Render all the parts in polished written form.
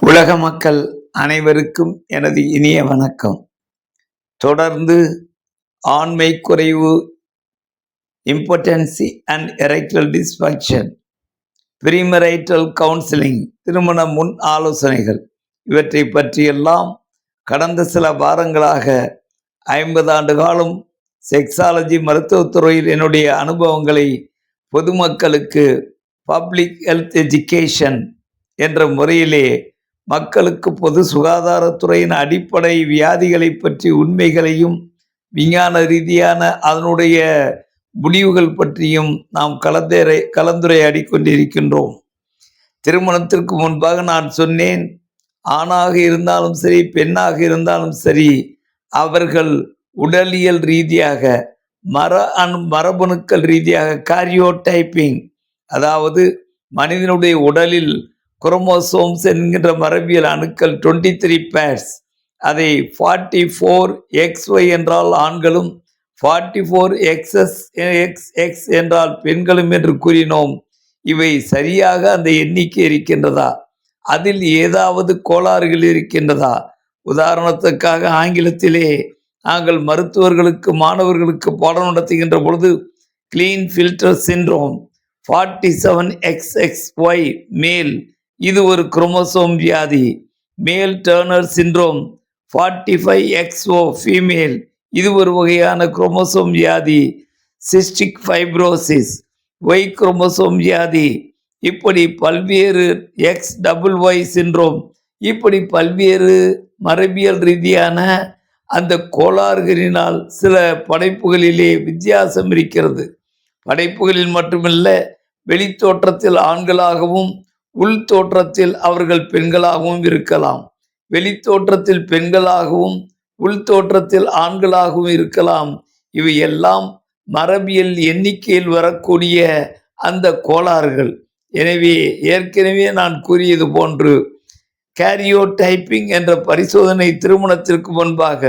உலக மக்கள் அனைவருக்கும் எனது இனிய வணக்கம். தொடர்ந்து ஆண்மை குறைவு, இம்பார்ட்டன்சி and erectile dysfunction, premarital counselling, திருமண முன் ஆலோசனைகள் இவற்றை பற்றியெல்லாம் கடந்த சில வாரங்களாக 50 ஆண்டு காலம் செக்ஸாலஜி மருத்துவத்துறையில் என்னுடைய அனுபவங்களை பொதுமக்களுக்கு பப்ளிக் ஹெல்த் எஜுகேஷன் என்ற முறையிலே மக்களுக்கு பொது சுகாதாரத்துறையின் அடிப்படை வியாதிகளை பற்றி உண்மைகளையும் விஞ்ஞான ரீதியான அதனுடைய முடிவுகள் பற்றியும் நாம் கலந்துரையாடி கொண்டிருக்கின்றோம். திருமணத்திற்கு முன்பாக நான் சொன்னேன், ஆணாக இருந்தாலும் சரி பெண்ணாக இருந்தாலும் சரி அவர்கள் உடலியல் ரீதியாக மரபணுக்கள் ரீதியாக காரியோடைப்பிங், அதாவது மனிதனுடைய உடலில் குரோமோசோம்ஸ் என்கின்ற மரபியல் அணுக்கள் 23 பேர்ஸ், அதை 44XY என்றால் ஆண்களும் 44XX என்றால் பெண்களும் என்று கூறினோம். இவை சரியாக அந்த எண்ணிக்கை இருக்கின்றதா? அதில் ஏதாவது கோளாறுகள் இருக்கின்றதா? உதாரணத்துக்காக ஆங்கிலத்திலே நாங்கள் மருத்துவர்களுக்கு மாணவர்களுக்கு பாடம் நடத்துகின்ற பொழுது கிளீன் ஃபில்டர் சிண்ட்ரோம் 47XXY மேல், இது ஒரு குரோமோசோம் வியாதி. மேல் டர்னர் சிண்ட்ரோம் 45XO ஃபீமேல், இது ஒரு வகையான குரோமோசோம் வியாதி. சிஸ்டிக் ஃபைப்ரோசிஸ், ஒய் குரோமோசோம் வியாதி. இப்படி பல்வேறு XYY சிண்ட்ரோம், இப்படி பல்வேறு மரபியல் ரீதியான அந்த கோளாறுகளினால் சில படைப்புகளிலே வித்தியாசம் இருக்கிறது. படைப்புகளில் மட்டுமல்ல, வெளித்தோற்றத்தில் ஆண்களாகவும் உள் தோற்றத்தில் அவர்கள் பெண்களாகவும் இருக்கலாம். வெளித்தோற்றத்தில் பெண்களாகவும் உள் தோற்றத்தில் ஆண்களாகவும் இருக்கலாம். இவை எல்லாம் மரபியல் எண்ணிக்கையில் வரக்கூடிய அந்த கோளாறுகள். எனவே ஏற்கனவே நான் கூறியது போன்று கேரியோடைப்பிங் என்ற பரிசோதனை திருமணத்திற்கு முன்பாக,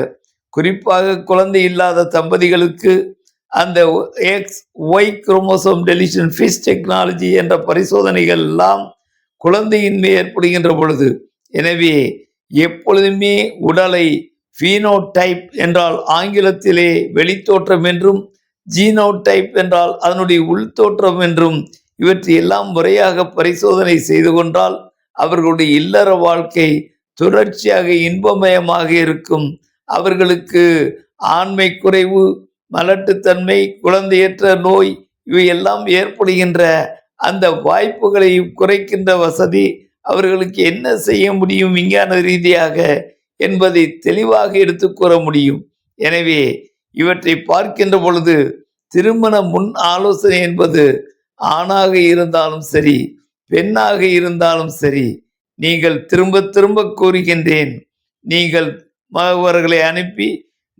குறிப்பாக குழந்தை இல்லாத தம்பதிகளுக்கு அந்த XY chromosome deletion fish technology என்ற பரிசோதனைகள் எல்லாம் குழந்தையின்மை ஏற்படுகின்ற பொழுது. எனவே எப்பொழுதுமே உடலை ஃபீனோடைப் என்றால் ஆங்கிலத்திலே வெளித்தோற்றம் என்றும், ஜீனோடைப் என்றால் அதனுடைய உள்தோற்றம் என்றும், இவற்றை எல்லாம் முறையாக பரிசோதனை செய்து கொண்டால் அவர்களுடைய இல்லற வாழ்க்கை தொடர்ச்சியாக இன்பமயமாக இருக்கும். அவர்களுக்கு ஆண்மை குறைவு, மலட்டுத்தன்மை, குழந்தையற்ற நோய் இவையெல்லாம் ஏற்படுகின்ற அந்த வாய்ப்புகளை குறைக்கின்ற வசதி அவர்களுக்கு என்ன செய்ய முடியும் விஞ்ஞான ரீதியாக என்பதை தெளிவாக எடுத்து கூற முடியும். எனவே இவற்றை பார்க்கின்ற பொழுது திருமண முன் ஆலோசனை என்பது ஆணாக இருந்தாலும் சரி பெண்ணாக இருந்தாலும் சரி, நீங்கள் திரும்ப திரும்ப கூறுகின்றேன், நீங்கள் அவர்களை அனுப்பி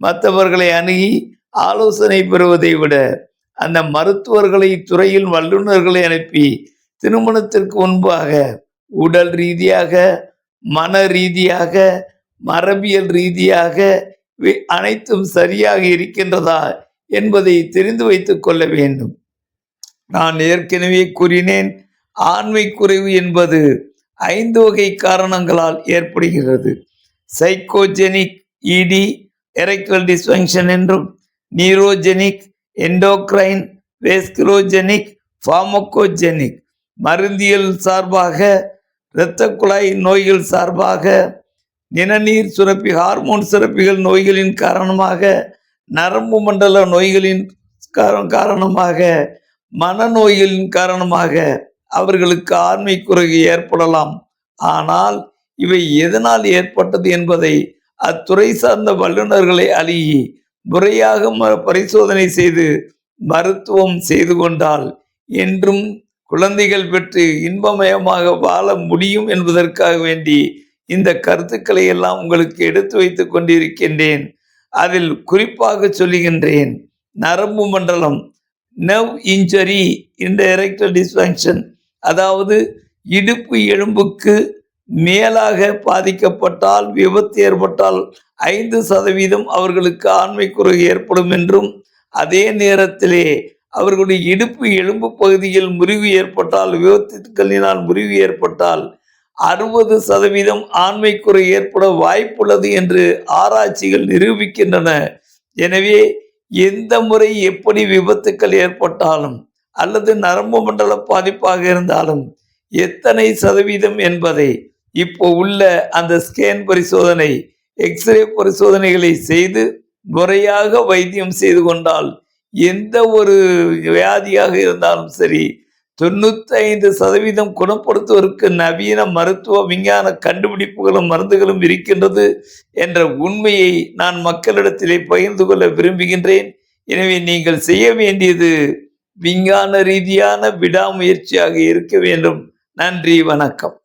மற்றவர்களை அணுகி ஆலோசனை பெறுவதை விட அந்த மருத்துவர்களை, துறையில் வல்லுநர்களை அனுப்பி திருமணத்திற்கு முன்பாக உடல் ரீதியாக, மன ரீதியாக, மரபியல் ரீதியாக அனைத்தும் சரியாக இருக்கின்றதா என்பதை தெரிந்து வைத்துக் கொள்ள வேண்டும். நான் ஏற்கனவே கூறினேன், ஆண்மை குறைவு என்பது 5 வகை காரணங்களால் ஏற்படுகிறது. சைக்கோஜெனிக் இடி எரெக்டல் டிஸ்ஃபங்க்ஷன் என்றும், நியூரோஜெனிக், எண்டோக்ரைன், வேஸ்குலோஜெனிக், ஃபார்மகோஜெனிக், மருந்தியல் சார்பாக, இரத்த குழாய் நோய்கள் சார்பாக, நிணநீர் சுரப்பி ஹார்மோன் சுரப்பிகள் நோய்களின் காரணமாக, நரம்பு மண்டல நோய்களின் காரணமாக, மனநோய்களின் காரணமாக அவர்களுக்கு ஆண்மை குறைவு ஏற்படலாம். ஆனால் இவை எதனால் ஏற்பட்டது என்பதை அத்துறை சார்ந்த வல்லுநர்களை அணுகி முறையாக பரிசோதனை செய்து மருத்துவம் செய்து கொண்டால் என்றும் குழந்தைகள் பெற்று இன்பமயமாக வாழ முடியும் என்பதற்காக வேண்டி இந்த கருத்துக்களை எல்லாம் உங்களுக்கு எடுத்து வைத்துக் கொண்டிருக்கின்றேன். அதில் குறிப்பாக சொல்லுகின்றேன், நரம்பு மண்டலம், நர்வ் இன்ஜரி இந்த எரெக்டல் டிஸ்ஃபங்க்ஷன், அதாவது இடுப்பு எலும்புக்கு மேலாக பாதிக்கப்பட்டால், விபத்து ஏற்பட்டால் 5% அவர்களுக்கு ஆண்மை குறைவு ஏற்படும் என்றும், அதே நேரத்திலே அவர்களுடைய இடுப்பு எலும்பு பகுதியில் முறிவு ஏற்பட்டால், விபத்துகளினால் முறிவு ஏற்பட்டால் 60% ஆண்மைக்குறை ஏற்பட வாய்ப்புள்ளது என்று ஆராய்ச்சிகள் நிரூபிக்கின்றன. எனவே எந்த முறை எப்படி விபத்துக்கள் ஏற்பட்டாலும் அல்லது நரம்பு மண்டல பாதிப்பாக இருந்தாலும் எத்தனை சதவீதம் என்பதை இப்போ உள்ள அந்த ஸ்கேன் பரிசோதனை, எக்ஸ்ரே பரிசோதனைகளை செய்து முறையாக வைத்தியம் செய்து கொண்டால் எந்த ஒரு வியாதியாக இருந்தாலும் சரி 95% குணப்படுத்துவதற்கு நவீன மருத்துவ விஞ்ஞான கண்டுபிடிப்புகளும் மருந்துகளும் இருக்கின்றது என்ற உண்மையை நான் மக்களிடத்திலே பகிர்ந்து கொள்ள விரும்புகின்றேன். எனவே நீங்கள் செய்ய வேண்டியது விஞ்ஞான ரீதியான விடாமுயற்சியாக இருக்க வேண்டும். நன்றி, வணக்கம்.